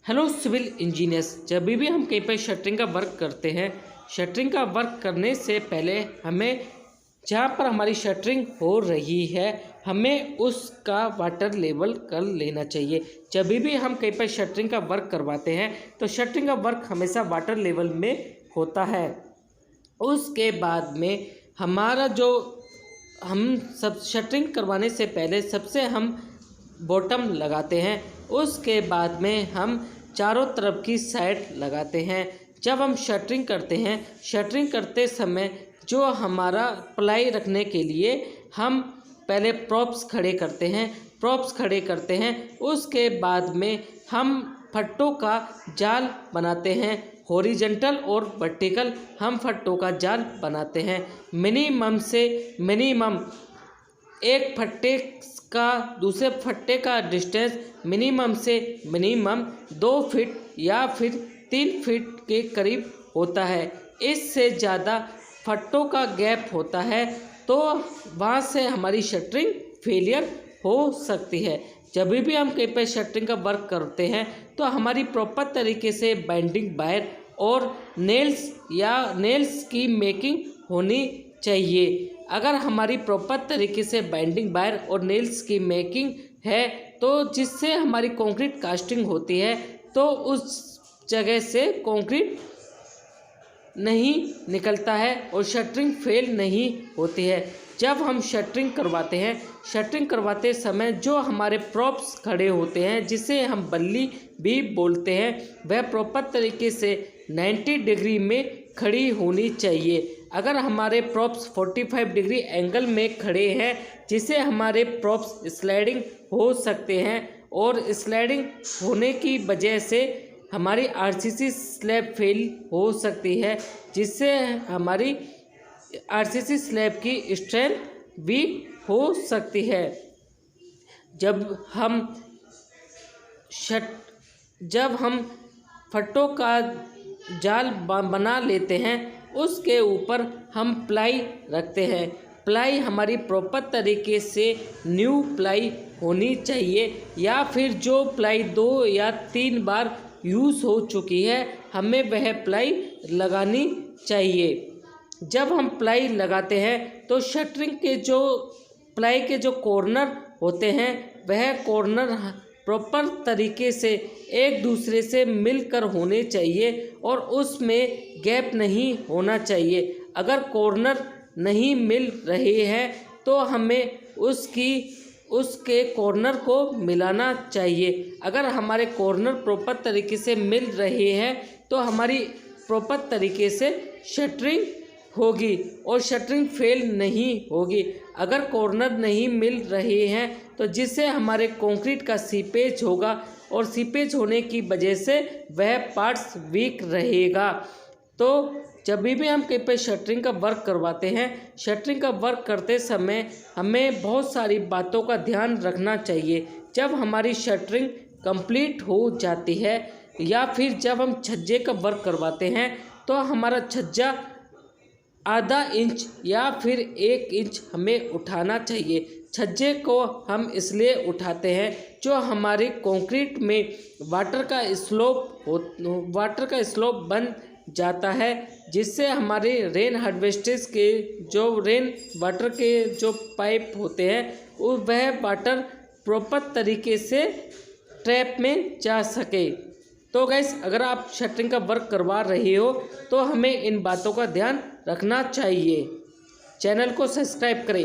Hello civil engineers, जब भी हम कहीं पर शटरिंग का वर्क करते हैं, शटरिंग का वर्क करने से पहले हमें जहाँ पर हमारी शटरिंग हो रही है हमें उसका वाटर लेवल कर लेना चाहिए। जब भी हम कहीं पर शटरिंग का वर्क करवाते हैं तो शटरिंग का वर्क हमेशा वाटर लेवल में होता है। उसके बाद में हमारा जो हम सब शटरिंग करवाने से पहले सबसे हम बॉटम लगाते हैं, उसके बाद में हम चारों तरफ की साइड लगाते हैं। जब हम शटरिंग करते हैं, शटरिंग करते समय जो हमारा प्लाई रखने के लिए हम पहले प्रॉप्स खड़े करते हैं, उसके बाद में हम फट्टों का जाल बनाते हैं। हॉरिजॉन्टल और वर्टिकल हम फट्टों का जाल बनाते हैं। मिनिमम से मिनिमम एक फट्टे का दूसरे फट्टे का डिस्टेंस मिनिमम से मिनिमम 2 फीट या फिर 3 फीट के करीब होता है। इससे ज़्यादा फट्टों का गैप होता है तो वहाँ से हमारी शटरिंग फेलियर हो सकती है। जब भी हम कहीं पर शटरिंग का वर्क करते हैं तो हमारी प्रॉपर तरीके से बाइंडिंग वायर और नेल्स की मेकिंग होनी चाहिए। अगर हमारी प्रॉपर तरीके से बाइंडिंग वायर और नेल्स की मेकिंग है तो जिससे हमारी कंक्रीट कास्टिंग होती है तो उस जगह से कंक्रीट नहीं निकलता है और शटरिंग फेल नहीं होती है। जब हम शटरिंग करवाते हैं, शटरिंग करवाते समय जो हमारे प्रॉप्स खड़े होते हैं जिसे हम बल्ली भी बोलते हैं, वह प्रॉपर तरीके से 90 डिग्री में खड़ी होनी चाहिए। अगर हमारे प्रॉप्स 45 डिग्री एंगल में खड़े हैं जिससे हमारे प्रॉप्स स्लाइडिंग हो सकते हैं और स्लाइडिंग होने की वजह से हमारी आरसीसी स्लैब फेल हो सकती है, जिससे हमारी आरसीसी स्लैब की स्ट्रेंथ वीक हो सकती है। जब हम फट्टों का जाल बना लेते हैं उसके ऊपर हम प्लाई रखते हैं। प्लाई हमारी प्रॉपर तरीके से न्यू प्लाई होनी चाहिए या फिर जो प्लाई 2 या 3 बार यूज़ हो चुकी है हमें वह प्लाई लगानी चाहिए। जब हम प्लाई लगाते हैं तो शटरिंग के जो प्लाई के जो कॉर्नर होते हैं वह कॉर्नर प्रॉपर तरीके से एक दूसरे से मिलकर होने चाहिए और उसमें गैप नहीं होना चाहिए। अगर कॉर्नर नहीं मिल रहे हैं तो हमें उसके कॉर्नर को मिलाना चाहिए। अगर हमारे कॉर्नर प्रॉपर तरीके से मिल रहे हैं तो हमारी प्रॉपर तरीके से शटरिंग होगी और शटरिंग फेल नहीं होगी। अगर कॉर्नर नहीं मिल रहे हैं तो जिससे हमारे कंक्रीट का सीपेज होगा और सीपेज होने की वजह से वह पार्ट्स वीक रहेगा। तो जब भी हम कहीं पर शटरिंग का वर्क करवाते हैं, शटरिंग का वर्क करते समय हमें बहुत सारी बातों का ध्यान रखना चाहिए। जब हमारी शटरिंग कंप्लीट हो जाती है या फिर जब हम छज्जे का वर्क करवाते हैं तो हमारा छज्जा आधा इंच या फिर 1 इंच हमें उठाना चाहिए। छज्जे को हम इसलिए उठाते हैं जो हमारे कंक्रीट में वाटर का स्लोप बन जाता है, जिससे हमारे रेन हार्वेस्टेज के जो रेन वाटर के जो पाइप होते हैं वह वाटर प्रॉपर तरीके से ट्रैप में जा सके। तो गाइस, अगर आप शटरिंग का वर्क करवा रहे हो तो हमें इन बातों का ध्यान रखना चाहिए। चैनल को सब्सक्राइब करें।